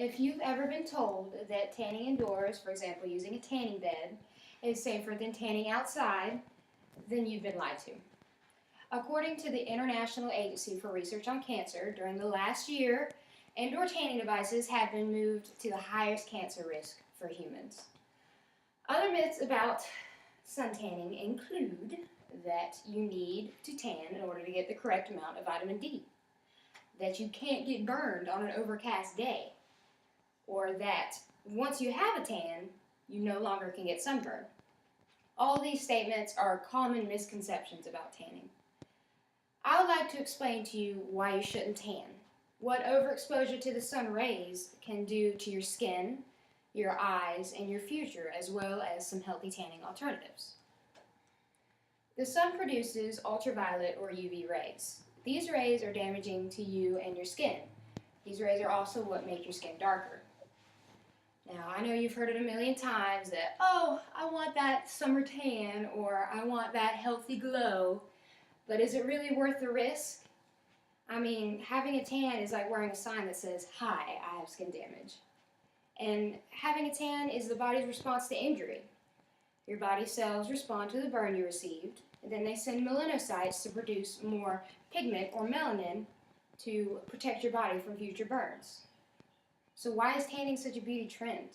If you've ever been told that tanning indoors, for example using a tanning bed, is safer than tanning outside, then you've been lied to. According to the International Agency for Research on Cancer, during the last year, indoor tanning devices have been moved to the highest cancer risk for humans. Other myths about sun tanning include that you need to tan in order to get the correct amount of vitamin D, that you can't get burned on an overcast day, or that once you have a tan, you no longer can get sunburn. All these statements are common misconceptions about tanning. I would like to explain to you why you shouldn't tan, what overexposure to the sun rays can do to your skin, your eyes, and your future, as well as some healthy tanning alternatives. The sun produces ultraviolet or UV rays. These rays are damaging to you and your skin. These rays are also what make your skin darker. Now, I know you've heard it a million times that, oh, I want that summer tan, or I want that healthy glow, but is it really worth the risk? I mean, having a tan is like wearing a sign that says, hi, I have skin damage. And having a tan is the body's response to injury. Your body cells respond to the burn you received, and then they send melanocytes to produce more pigment or melanin to protect your body from future burns. So why is tanning such a beauty trend?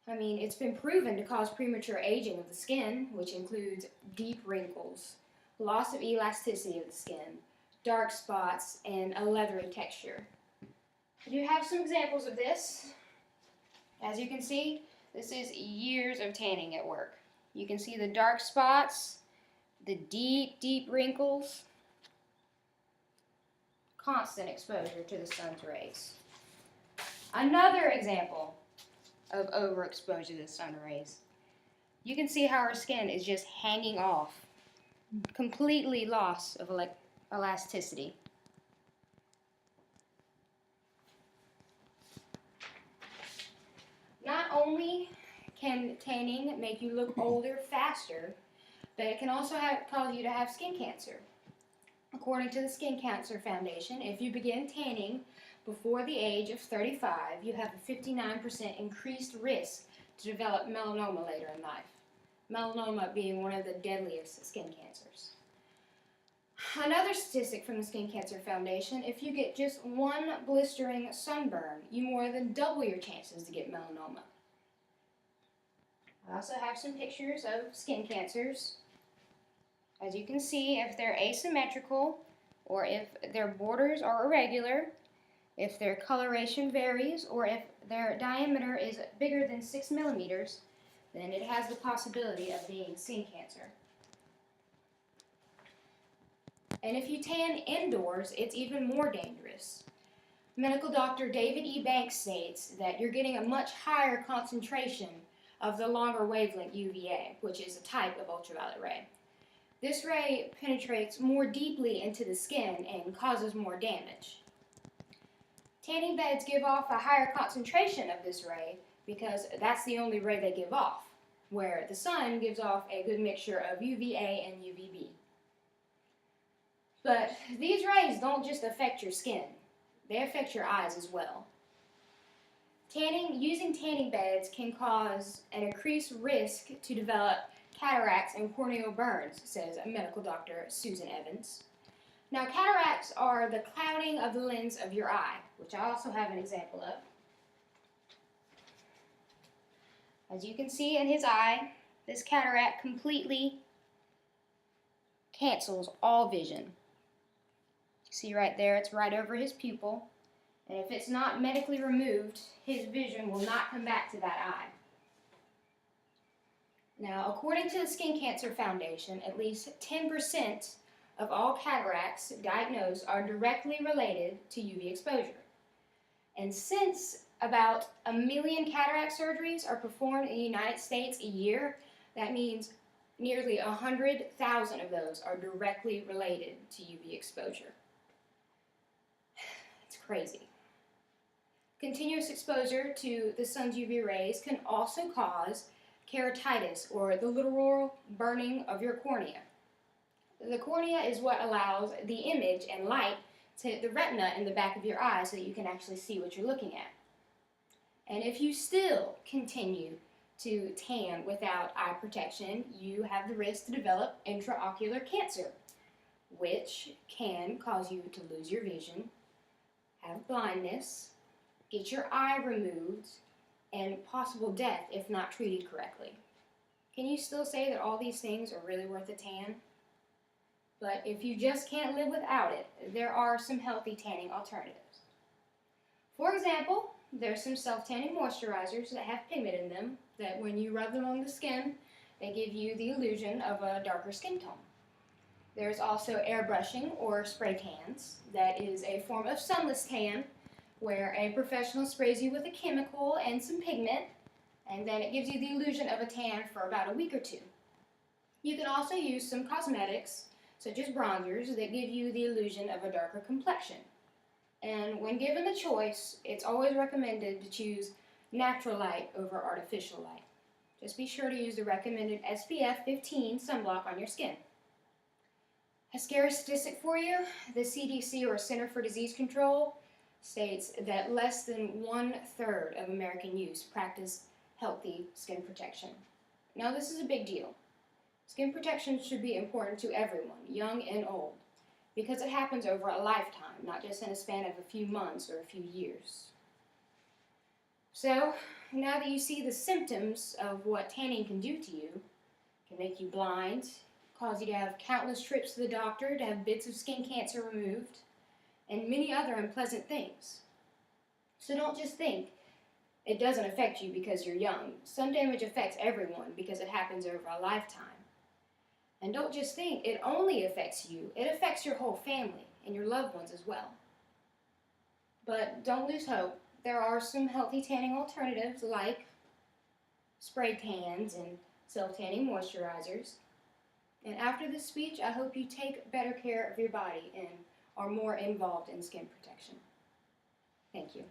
I mean, it's been proven to cause premature aging of the skin, which includes deep wrinkles, loss of elasticity of the skin, dark spots, and a leathery texture. I do have some examples of this. As you can see, this is years of tanning at work. You can see the dark spots, the deep, deep wrinkles, constant exposure to the sun's rays. Another example of overexposure to the sun rays. You can see how our skin is just hanging off, completely loss of elasticity. Not only can tanning make you look older faster, but it can also cause you to have skin cancer. According to the Skin Cancer Foundation, if you begin tanning before the age of 35, you have a 59% increased risk to develop melanoma later in life. Melanoma being one of the deadliest skin cancers. Another statistic from the Skin Cancer Foundation, if you get just one blistering sunburn, you more than double your chances to get melanoma. I also have some pictures of skin cancers. As you can see, if they're asymmetrical, or if their borders are irregular, if their coloration varies, or if their diameter is bigger than 6 millimeters, then it has the possibility of being skin cancer. And if you tan indoors, it's even more dangerous. Medical doctor David E. Banks states that you're getting a much higher concentration of the longer wavelength UVA, which is a type of ultraviolet ray. This ray penetrates more deeply into the skin and causes more damage. Tanning beds give off a higher concentration of this ray because that's the only ray they give off, where the sun gives off a good mixture of UVA and UVB. But these rays don't just affect your skin, they affect your eyes as well. Using tanning beds can cause an increased risk to develop cataracts and corneal burns, says medical doctor Susan Evans. Now, cataracts are the clouding of the lens of your eye, which I also have an example of. As you can see in his eye, this cataract completely cancels all vision. See right there, it's right over his pupil. And if it's not medically removed, his vision will not come back to that eye. Now, according to the Skin Cancer Foundation, at least 10% of all cataracts diagnosed are directly related to UV exposure. And since about 1 million cataract surgeries are performed in the United States a year, that means nearly 100,000 of those are directly related to UV exposure. It's crazy. Continuous exposure to the sun's UV rays can also cause keratitis, or the literal burning of your cornea. The cornea is what allows the image and light to hit the retina in the back of your eye so that you can actually see what you're looking at. And if you still continue to tan without eye protection, you have the risk to develop intraocular cancer, which can cause you to lose your vision, have blindness, get your eye removed, and possible death if not treated correctly. Can you still say that all these things are really worth a tan? But if you just can't live without it, there are some healthy tanning alternatives. For example, there's some self-tanning moisturizers that have pigment in them that when you rub them on the skin, they give you the illusion of a darker skin tone. There's also airbrushing or spray tans. That is a form of sunless tan where a professional sprays you with a chemical and some pigment, and then it gives you the illusion of a tan for about a week or two. You can also use some cosmetics, such as bronzers, that give you the illusion of a darker complexion. And when given the choice, it's always recommended to choose natural light over artificial light. Just be sure to use the recommended SPF 15 sunblock on your skin. A scary statistic for you, the CDC, or Center for Disease Control, states that less than 1/3 of American youths practice healthy skin protection. Now, this is a big deal. Skin protection should be important to everyone, young and old, because it happens over a lifetime, not just in a span of a few months or a few years. So, now that you see the symptoms of what tanning can do to you, it can make you blind, cause you to have countless trips to the doctor to have bits of skin cancer removed, and many other unpleasant things. So don't just think it doesn't affect you because you're young. Sun damage affects everyone because it happens over a lifetime. And don't just think it only affects you, it affects your whole family and your loved ones as well. But don't lose hope. There are some healthy tanning alternatives like spray tans and self-tanning moisturizers. And after this speech, I hope you take better care of your body and are more involved in skin protection. Thank you.